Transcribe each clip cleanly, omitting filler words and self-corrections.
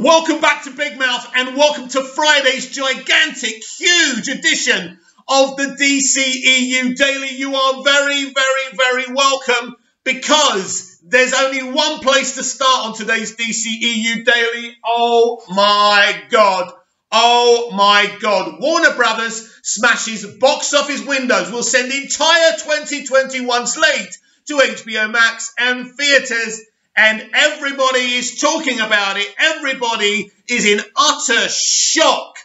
Welcome back to Big Mouth and welcome to Friday's gigantic, huge edition of the DCEU Daily. You are very, very welcome because there's only one place to start on today's DCEU Daily. Oh my God. Oh my God. Warner Brothers smashes box office windows, will send entire 2021 slate to HBO Max and theatres. And everybody is talking about it. Everybody is in utter shock.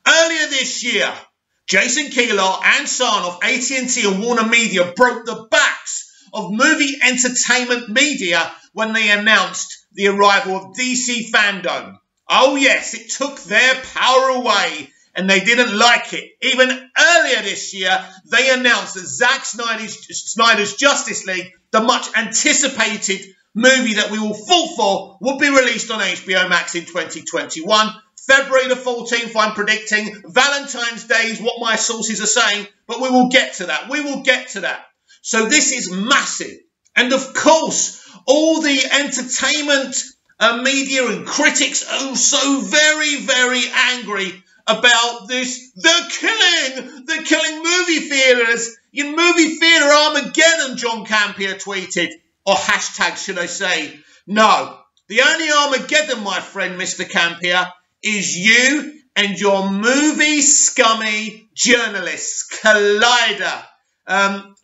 Earlier this year, Jason Kilar and son of AT&T and Warner Media broke the backs of movie entertainment media when they announced the arrival of DC Fandom. Oh yes, it took their power away and they didn't like it. Even earlier this year, they announced that Zack Snyder's Justice League, the much anticipated movie that we all fought for, will be released on HBO Max in 2021. February the 14th, I'm predicting. Valentine's Day is what my sources are saying, but we will get to that. We will get to that. So this is massive. And of course, all the entertainment media and critics are so very angry about this. They're killing movie theatres. In movie theatre Armageddon, John Campier tweeted. Or hashtag, should I say. No. The only Armageddon, my friend, Mr. Campier, is you and your movie scummy journalists. Collider.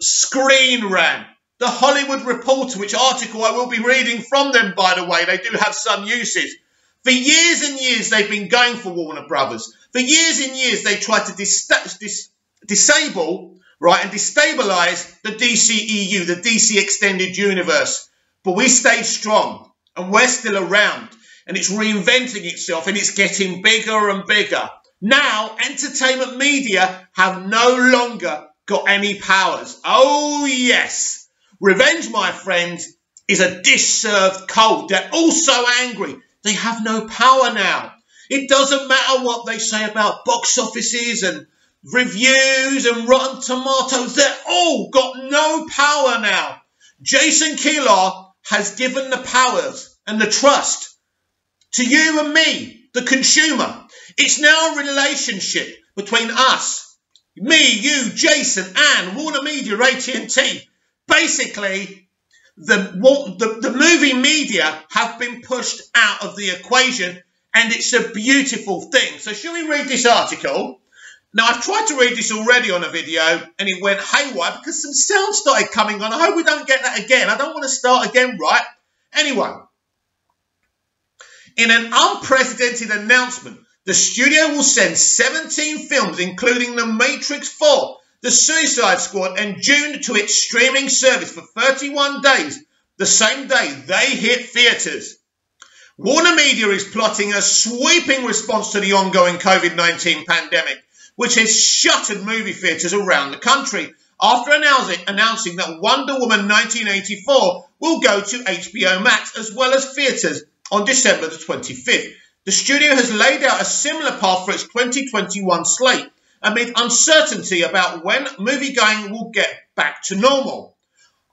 Screen Rant. The Hollywood Reporter, which article I will be reading from them, by the way. They do have some uses. For years and years, they've been going for Warner Brothers. For years and years, they tried to disable, right, and destabilise the DCEU, the DC Extended Universe. But we stayed strong, and we're still around, and it's reinventing itself, and it's getting bigger and bigger. Now, entertainment media have no longer got any powers. Oh, yes. Revenge, my friends, is a dish served cold. They're all so angry. They have no power now. It doesn't matter what they say about box offices and reviews and Rotten Tomatoes. They're all got no power now. Jason Kilar has given the powers and the trust to you and me, the consumer. It's now a relationship between us, me, you, Jason, and Warner Media, AT&T. Basically, the movie media have been pushed out of the equation, and it's a beautiful thing. So shall we read this article? Now, I've tried to read this already on a video, and it went haywire because some sound started coming on. I hope we don't get that again. I don't want to start again, right? Anyway, in an unprecedented announcement, the studio will send 17 films, including The Matrix 4, The Suicide Squad, and Dune to its streaming service for 31 days, the same day they hit theatres. Warner Media is plotting a sweeping response to the ongoing COVID-19 pandemic, which has shuttered movie theatres around the country after announcing that Wonder Woman 1984 will go to HBO Max as well as theatres on December the 25th. The studio has laid out a similar path for its 2021 slate amid uncertainty about when moviegoing will get back to normal.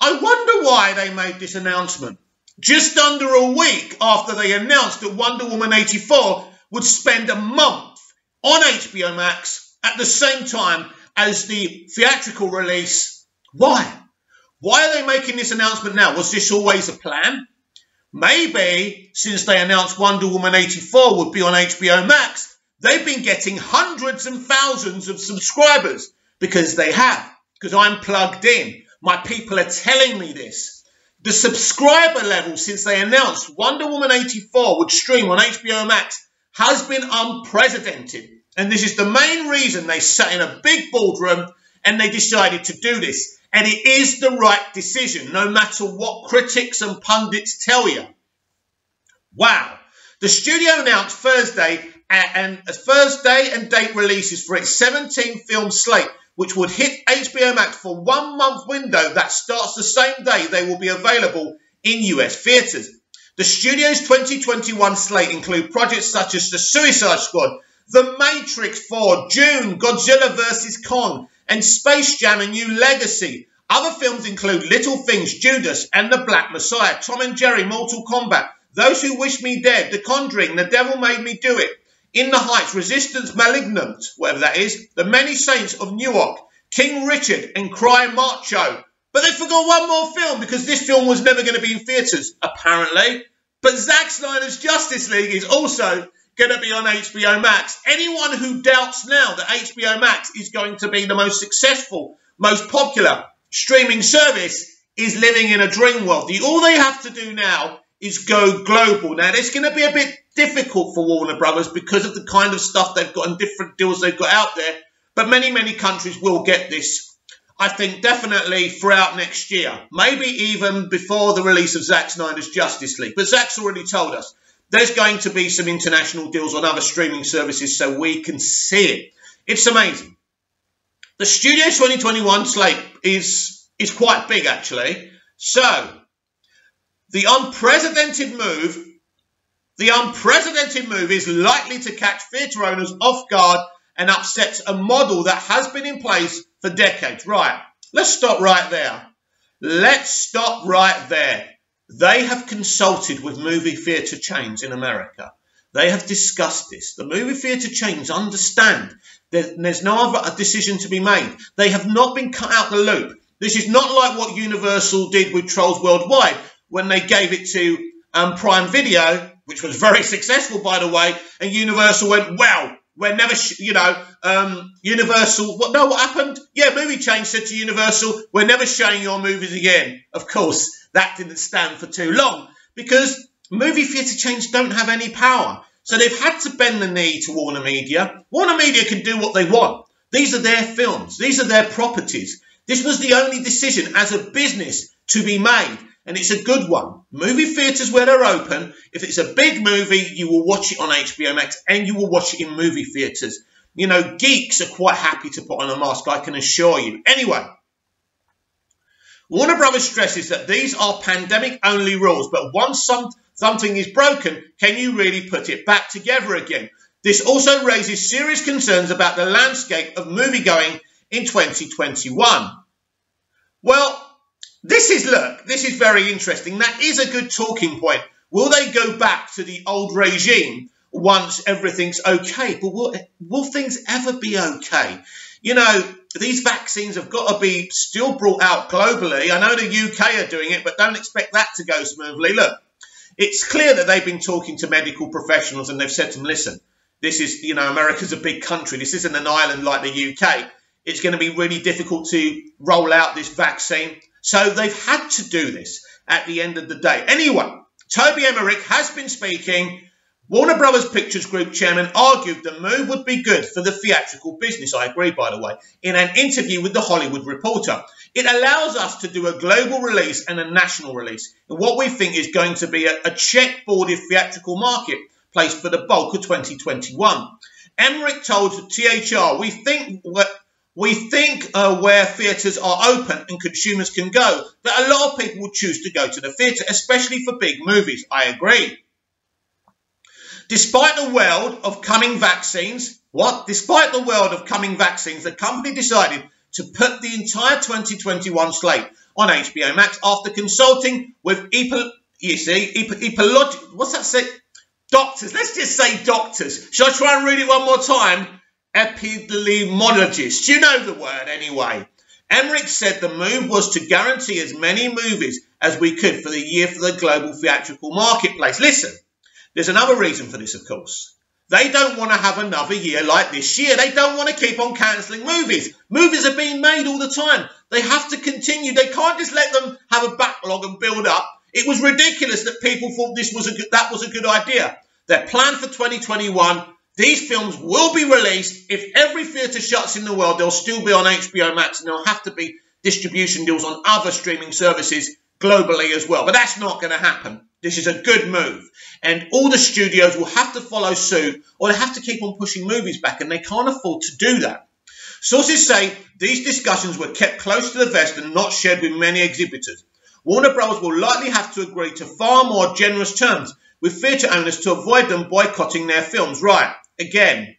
I wonder why they made this announcement just under a week after they announced that Wonder Woman 84 would spend a month on HBO Max at the same time as the theatrical release. Why? Why are they making this announcement now? Was this always a plan? Maybe since they announced Wonder Woman 84 would be on HBO Max, they've been getting hundreds and thousands of subscribers because they have, because I'm plugged in. My people are telling me this. The subscriber level since they announced Wonder Woman 84 would stream on HBO Max has been unprecedented. And this is the main reason they sat in a big boardroom and they decided to do this. And it is the right decision, no matter what critics and pundits tell you. Wow. The studio announced Thursday and date releases for its 17-film slate, which would hit HBO Max for 1 month window that starts the same day they will be available in US theatres. The studio's 2021 slate include projects such as The Suicide Squad, The Matrix 4, Dune, Godzilla vs. Kong, and Space Jam: A New Legacy. Other films include Little Things, Judas and the Black Messiah, Tom and Jerry, Mortal Kombat, Those Who Wish Me Dead, The Conjuring, The Devil Made Me Do It, In the Heights, Resistance Malignant, whatever that is, The Many Saints of Newark, King Richard and Cry Macho. But they forgot one more film because this film was never going to be in theatres, apparently. But Zack Snyder's Justice League is also going to be on HBO Max. Anyone who doubts now that HBO Max is going to be the most successful, most popular streaming service is living in a dream world. All they have to do now is go global. Now, it's going to be a bit difficult for Warner Brothers because of the kind of stuff they've got and different deals they've got out there. But many, many countries will get this, I think, definitely throughout next year. Maybe even before the release of Zack Snyder's Justice League. But Zack's already told us there's going to be some international deals on other streaming services so we can see it. It's amazing. The Studio 2021 slate is quite big, actually. So, the unprecedented move is likely to catch theatre owners off guard and upsets a model that has been in place for decades. Right, let's stop right there. They have consulted with movie theatre chains in America. They have discussed this. The movie theatre chains understand that there's no other decision to be made. They have not been cut out the loop. This is not like what Universal did with Trolls Worldwide when they gave it to Prime Video, which was very successful, by the way, and Universal went, well, we're never, Universal, what happened? Yeah, movie chain said to Universal, we're never showing your movies again. Of course, that didn't stand for too long because movie theatre chains don't have any power. So they've had to bend the knee to Warner Media. Warner Media can do what they want. These are their films. These are their properties. This was the only decision as a business to be made. And it's a good one. Movie theatres where they're open, if it's a big movie, you will watch it on HBO Max and you will watch it in movie theatres. You know, geeks are quite happy to put on a mask, I can assure you. Anyway, Warner Brothers stresses that these are pandemic-only rules, but once something is broken, can you really put it back together again? This also raises serious concerns about the landscape of moviegoing in 2021. Well, this is very interesting. That is a good talking point. Will they go back to the old regime once everything's okay? But will things ever be okay? You know, these vaccines have got to be still brought out globally. I know the UK are doing it, but don't expect that to go smoothly. Look, it's clear that they've been talking to medical professionals and they've said to them, listen, this is, you know, America's a big country. This isn't an island like the UK. It's going to be really difficult to roll out this vaccine. So they've had to do this at the end of the day. Anyway, Toby Emmerich has been speaking. Warner Brothers Pictures Group chairman argued the move would be good for the theatrical business. I agree, by the way, in an interview with The Hollywood Reporter. It allows us to do a global release and a national release in what we think is going to be a checkboarded theatrical marketplace for the bulk of 2021. Emmerich told THR, we think where theatres are open and consumers can go, that a lot of people will choose to go to the theatre, especially for big movies. I agree. Despite the world of coming vaccines, the company decided to put the entire 2021 slate on HBO Max after consulting with doctors. Let's just say doctors. Shall I try and read it one more time? Epidemiologists. You know the word anyway. Emmerich said the move was to guarantee as many movies as we could for the year for the global theatrical marketplace. Listen, there's another reason for this, of course. They don't want to have another year like this year. They don't want to keep on cancelling movies. Movies are being made all the time. They have to continue. They can't just let them have a backlog and build up. It was ridiculous that people thought that was a good idea. They're planned for 2021. These films will be released. If every theatre shuts in the world, they'll still be on HBO Max and there'll have to be distribution deals on other streaming services globally as well. But that's not going to happen. This is a good move. And all the studios will have to follow suit or they have to keep on pushing movies back and they can't afford to do that. Sources say these discussions were kept close to the vest and not shared with many exhibitors. Warner Bros. Will likely have to agree to far more generous terms with theatre owners to avoid them boycotting their films. Right, again,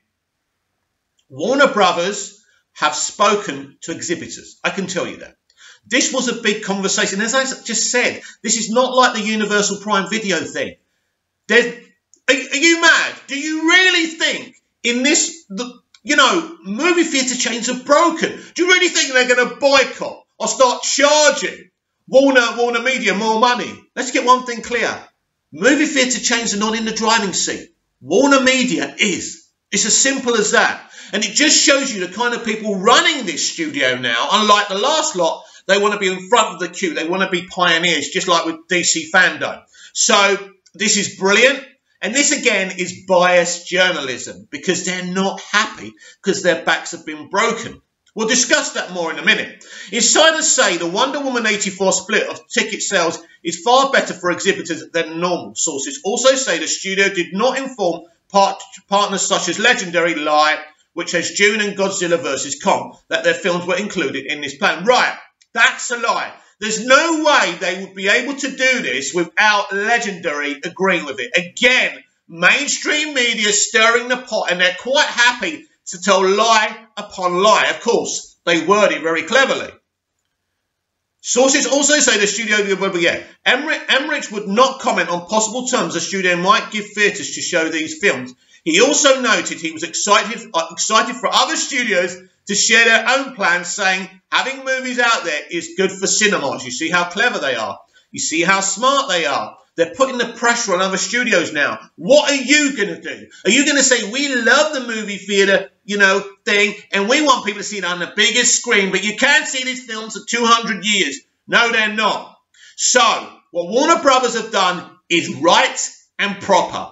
Warner Brothers have spoken to exhibitors. I can tell you that. This was a big conversation. As I just said, this is not like the Universal Prime Video thing. Are you mad? Do you really think in this, movie theatre chains are broken? Do you really think they're going to boycott or start charging Warner Media more money? Let's get one thing clear. Movie theatre chains are not in the driving seat. Warner Media is. It's as simple as that. And it just shows you the kind of people running this studio now. Unlike the last lot, they want to be in front of the queue. They want to be pioneers, just like with DC Fandom. So this is brilliant. And this, again, is biased journalism because they're not happy because their backs have been broken. We'll discuss that more in a minute. Insiders say the Wonder Woman 84 split of ticket sales is far better for exhibitors than normal. Sources also say the studio did not inform partners such as legendary Light, which has Dune and Godzilla vs. Kong, that their films were included in this plan. Right, that's a lie. There's no way they would be able to do this without Legendary agreeing with it. Again, mainstream media stirring the pot, and they're quite happy to tell lie upon lie. Of course, they word it very cleverly. Sources also say the studio, Emmerich would not comment on possible terms the studio might give theatres to show these films. He also noted he was excited for other studios to share their own plans, saying having movies out there is good for cinemas. You see how clever they are. You see how smart they are. They're putting the pressure on other studios now. What are you going to do? Are you going to say, we love the movie theatre, thing, and we want people to see it on the biggest screen, but you can't see these films for 200 years? No, they're not. So, what Warner Brothers have done is right and proper.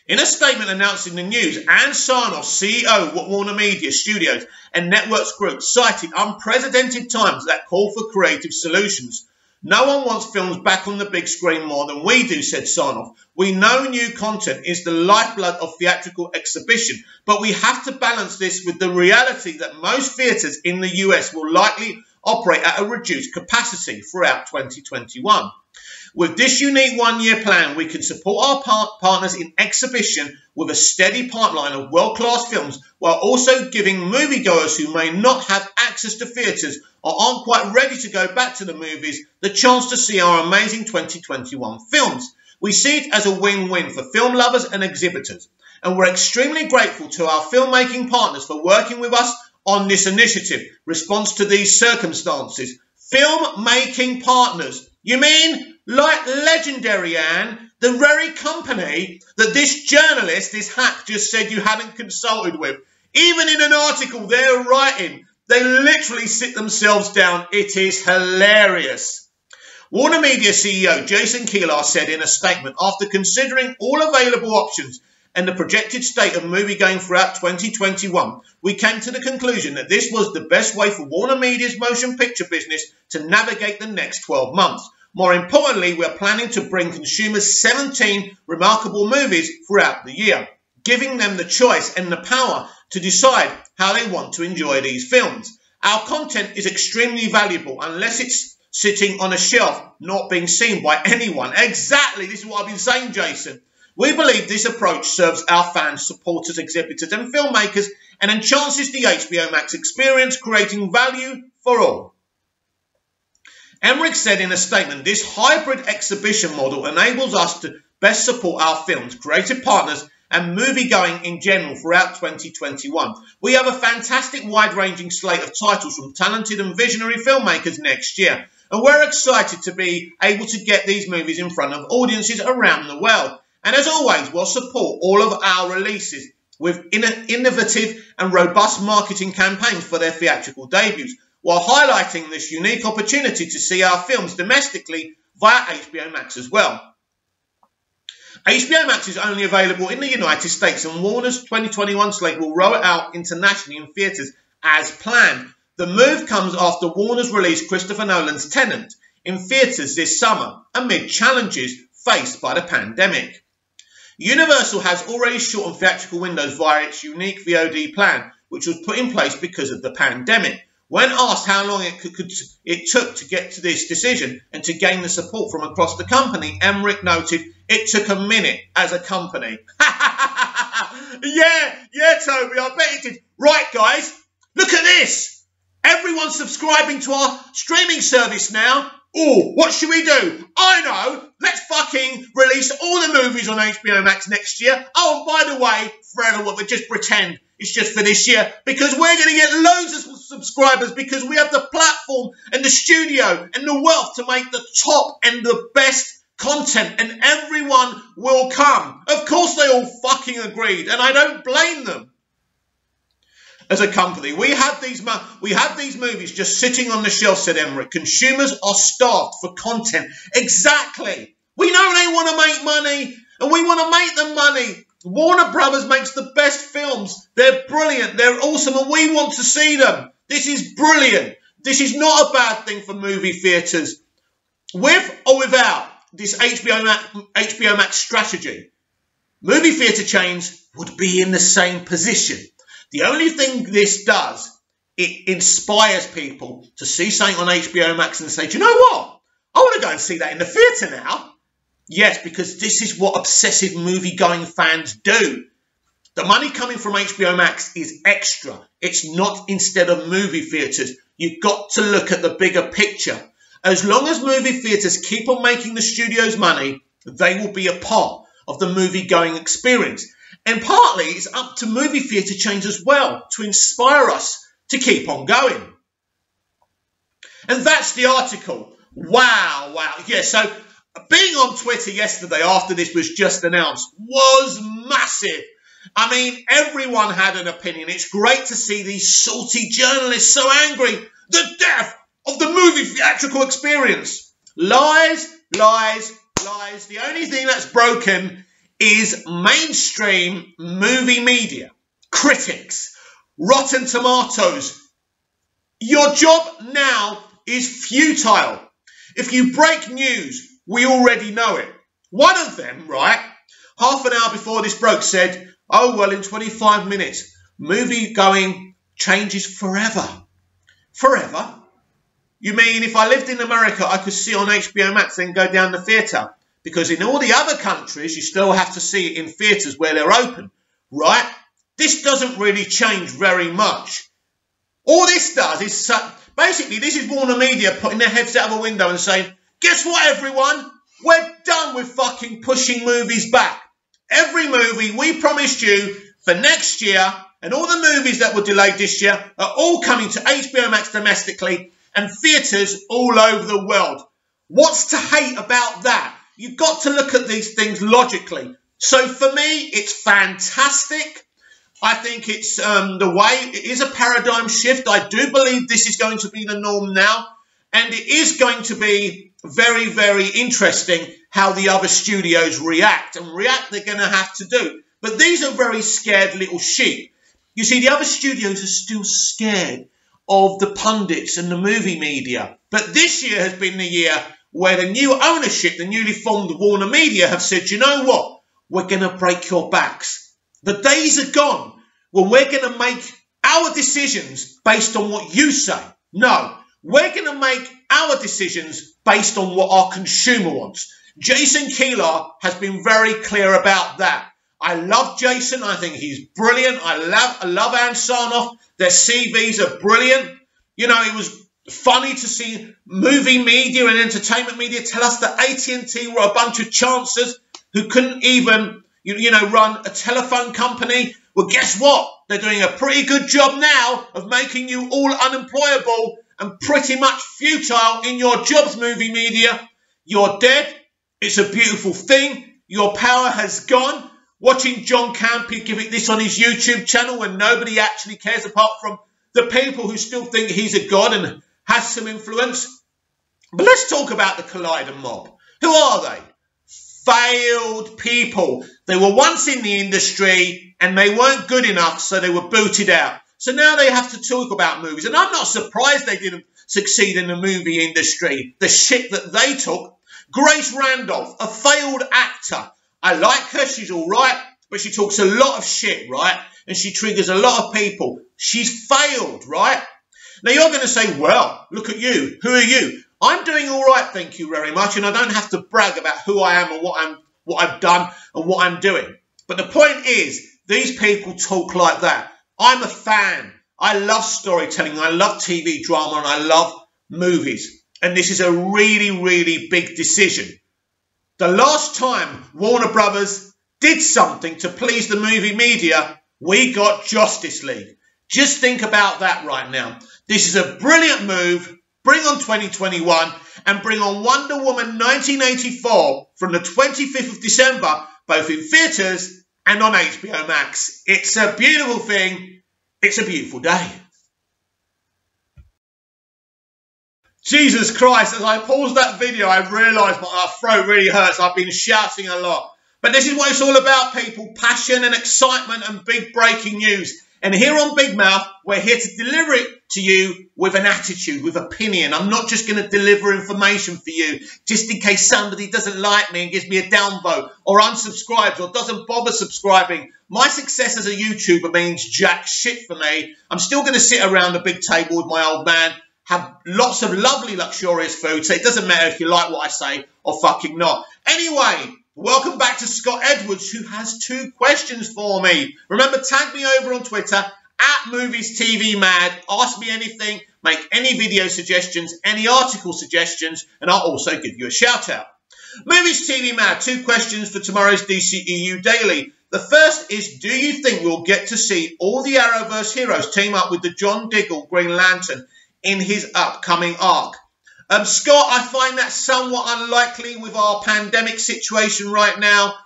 In a statement announcing the news, Ann Sarnoff, CEO of Warner Media Studios and Networks Group, cited unprecedented times that call for creative solutions. No one wants films back on the big screen more than we do, said Sarnoff. We know new content is the lifeblood of theatrical exhibition, but we have to balance this with the reality that most theatres in the US will likely operate at a reduced capacity throughout 2021. With this unique one-year plan, we can support our partners in exhibition with a steady pipeline of world-class films while also giving moviegoers who may not have access to theatres or aren't quite ready to go back to the movies the chance to see our amazing 2021 films. We see it as a win-win for film lovers and exhibitors, and we're extremely grateful to our filmmaking partners for working with us on this initiative. Response to these circumstances. Filmmaking partners. You mean like Legendary, Anne, the very company that this journalist, this hack, just said you hadn't consulted with? Even in an article they're writing, they literally sit themselves down. It is hilarious. Warner Media CEO Jason Kilar said in a statement, after considering all available options and the projected state of movie-going throughout 2021, we came to the conclusion that this was the best way for Warner Media's motion picture business to navigate the next 12 months. More importantly, we're planning to bring consumers 17 remarkable movies throughout the year, giving them the choice and the power to decide how they want to enjoy these films. Our content is extremely valuable unless it's sitting on a shelf, not being seen by anyone. Exactly, this is what I've been saying, Jason. We believe this approach serves our fans, supporters, exhibitors and filmmakers and enhances the HBO Max experience, creating value for all. Emmerich said in a statement, this hybrid exhibition model enables us to best support our films, creative partners and movie-going in general throughout 2021. We have a fantastic wide-ranging slate of titles from talented and visionary filmmakers next year, and we're excited to be able to get these movies in front of audiences around the world. And as always, we'll support all of our releases with innovative and robust marketing campaigns for their theatrical debuts, while highlighting this unique opportunity to see our films domestically via HBO Max as well. HBO Max is only available in the United States, and Warner's 2021 slate will roll it out internationally in theatres as planned. The move comes after Warner's released Christopher Nolan's Tenet in theatres this summer, amid challenges faced by the pandemic. Universal has already shortened theatrical windows via its unique VOD plan, which was put in place because of the pandemic. When asked how long it took to get to this decision and to gain the support from across the company, Emmerich noted, it took a minute as a company. Yeah, Toby, I bet it did. Right, guys, look at this. Everyone's subscribing to our streaming service now. Oh, what should we do? I know. Let's fucking release all the movies on HBO Max next year. Oh, and by the way, forever, what we just pretend it's just for this year, because we're going to get loads of subscribers because we have the platform and the studio and the wealth to make the top and the best content, and everyone will come. Of course, they all fucking agreed, and I don't blame them. As a company, we have these movies just sitting on the shelf, said Emmerich. Consumers are starved for content. Exactly. We know they want to make money, and we want to make them money. Warner Brothers makes the best films. They're brilliant. They're awesome, and we want to see them. This is brilliant. This is not a bad thing for movie theatres. With or without this HBO Max strategy, movie theatre chains would be in the same position. The only thing this does, it inspires people to see something on HBO Max and say, do you know what? I want to go and see that in the theatre now. Yes, because this is what obsessive movie-going fans do. The money coming from HBO Max is extra. It's not instead of movie theatres. You've got to look at the bigger picture. As long as movie theatres keep on making the studios money, they will be a part of the movie-going experience. And partly it's up to movie theatre chains as well to inspire us to keep on going. And that's the article. Wow. Yeah, so being on Twitter yesterday after this was just announced was massive. I mean, everyone had an opinion. It's great to see these salty journalists so angry. The death of the movie theatrical experience. Lies. The only thing that's broken is mainstream movie media, critics, Rotten Tomatoes. Your job now is futile. If you break news, we already know it. One of them, right, half an hour before this broke said, oh, well, in 25 minutes, movie going changes forever. Forever? You mean if I lived in America, I could see on HBO Max and go down the theatre? Because in all the other countries, you still have to see it in theatres where they're open, right? This doesn't really change very much. All this does is, basically, this is Warner Media putting their heads out of a window and saying, guess what, everyone? We're done with fucking pushing movies back. Every movie we promised you for next year and all the movies that were delayed this year are all coming to HBO Max domestically and theatres all over the world. What's to hate about that? You've got to look at these things logically. So for me, it's fantastic. I think it's the way, it is a paradigm shift. I do believe this is going to be the norm now. And it is going to be very, very interesting how the other studios react. And react they're going to have to do. But these are very scared little sheep. You see, the other studios are still scared of the pundits and the movie media. But this year has been the year where the new ownership, the newly formed Warner Media, have said, you know what? We're going to break your backs. The days are gone when we're going to make our decisions based on what you say. No, we're going to make our decisions based on what our consumer wants. Jason Keeler has been very clear about that. I love Jason. I think he's brilliant. I love Ann Sarnoff. Their CVs are brilliant. You know, it was funny to see movie media and entertainment media tell us that AT&T were a bunch of chancers who couldn't even, run a telephone company. Well, guess what? They're doing a pretty good job now of making you all unemployable and pretty much futile in your jobs, movie media. You're dead. It's a beautiful thing. Your power has gone. Watching John Campy give it this on his YouTube channel when nobody actually cares apart from the people who still think he's a god and has some influence. But let's talk about the Collider mob. Who are they? Failed people. They were once in the industry and they weren't good enough, so they were booted out. So now they have to talk about movies. And I'm not surprised they didn't succeed in the movie industry. The shit that they took. Grace Randolph, a failed actor. I like her, she's all right, but she talks a lot of shit, right? And she triggers a lot of people. She's failed, right? Now you're going to say, well, look at you. Who are you? I'm doing all right, thank you very much, and I don't have to brag about who I am and what I've done and what I'm doing. But the point is, these people talk like that. I'm a fan. I love storytelling. I love TV drama, and I love movies. and this is a really, really big decision. The last time Warner Brothers did something to please the movie media, we got Justice League. Just think about that right now. This is a brilliant move. Bring on 2021 and bring on Wonder Woman 1984 from the 25th of December, both in theatres and on HBO Max. It's a beautiful thing. It's a beautiful day. Jesus Christ, as I paused that video, I realised my throat really hurts. I've been shouting a lot. But this is what it's all about, people. Passion and excitement and big breaking news. And here on Big Mouth, we're here to deliver it to you with an attitude, with opinion. I'm not just going to deliver information for you just in case somebody doesn't like me and gives me a downvote or unsubscribes or doesn't bother subscribing. My success as a YouTuber means jack shit for me. I'm still going to sit around a big table with my old man, have lots of lovely, luxurious food, so it doesn't matter if you like what I say or fucking not. Anyway, welcome back to Scott Edwards, who has 2 questions for me. Remember, tag me over on Twitter, @MoviesTVMad. Ask me anything, make any video suggestions, any article suggestions, and I'll also give you a shout out. Movies TV Mad, 2 questions for tomorrow's DCEU Daily. The first is, do you think we'll get to see all the Arrowverse heroes team up with the John Diggle Green Lantern in his upcoming arc? Scott, I find that somewhat unlikely with our pandemic situation right now.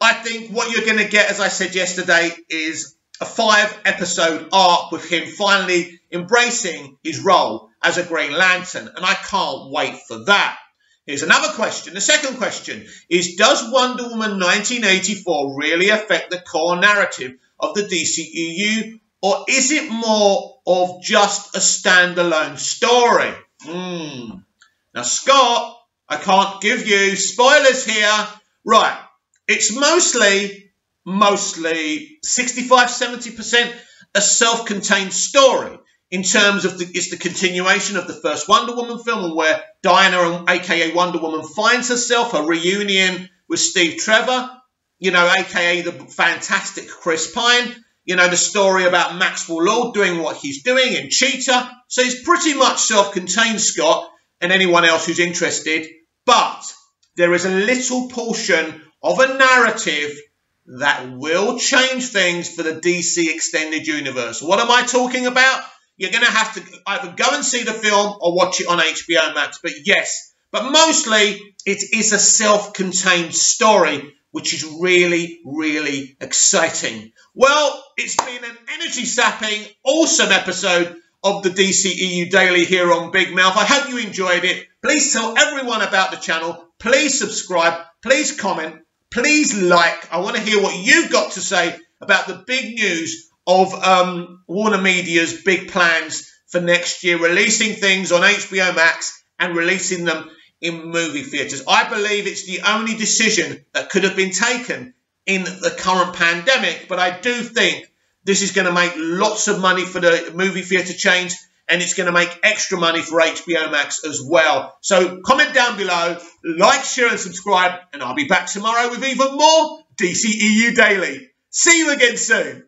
I think what you're going to get, as I said yesterday, is a 5-episode arc with him finally embracing his role as a Green Lantern, and I can't wait for that. Here's another question. The second question is, does Wonder Woman 1984 really affect the core narrative of the DCEU, or is it more of just a standalone story? Now, Scott, I can't give you spoilers here. Right, it's mostly 65-70% a self-contained story in terms of it's the continuation of the first Wonder Woman film, and where Diana, aka Wonder Woman, finds herself, a reunion with Steve Trevor, you know, aka the fantastic Chris Pine, you know, the story about Maxwell Lord doing what he's doing in Cheetah. So it's pretty much self-contained, Scott, and anyone else who's interested. But there is a little portion of a narrative that will change things for the DC Extended Universe. What am I talking about? You're going to have to either go and see the film or watch it on HBO Max. But yes, but mostly it is a self-contained story, which is really, really exciting. Well, it's been an energy-sapping, awesome episode of the DCEU Daily here on Big Mouth. I hope you enjoyed it. Please tell everyone about the channel. Please subscribe. Please comment. Please like. I want to hear what you've got to say about the big news of Warner Media's big plans for next year, releasing things on HBO Max and releasing them in movie theatres. I believe it's the only decision that could have been taken in the current pandemic, but I do think this is going to make lots of money for the movie theatre chains, and it's going to make extra money for HBO Max as well. So comment down below, like, share and subscribe, and I'll be back tomorrow with even more DCEU Daily. See you again soon.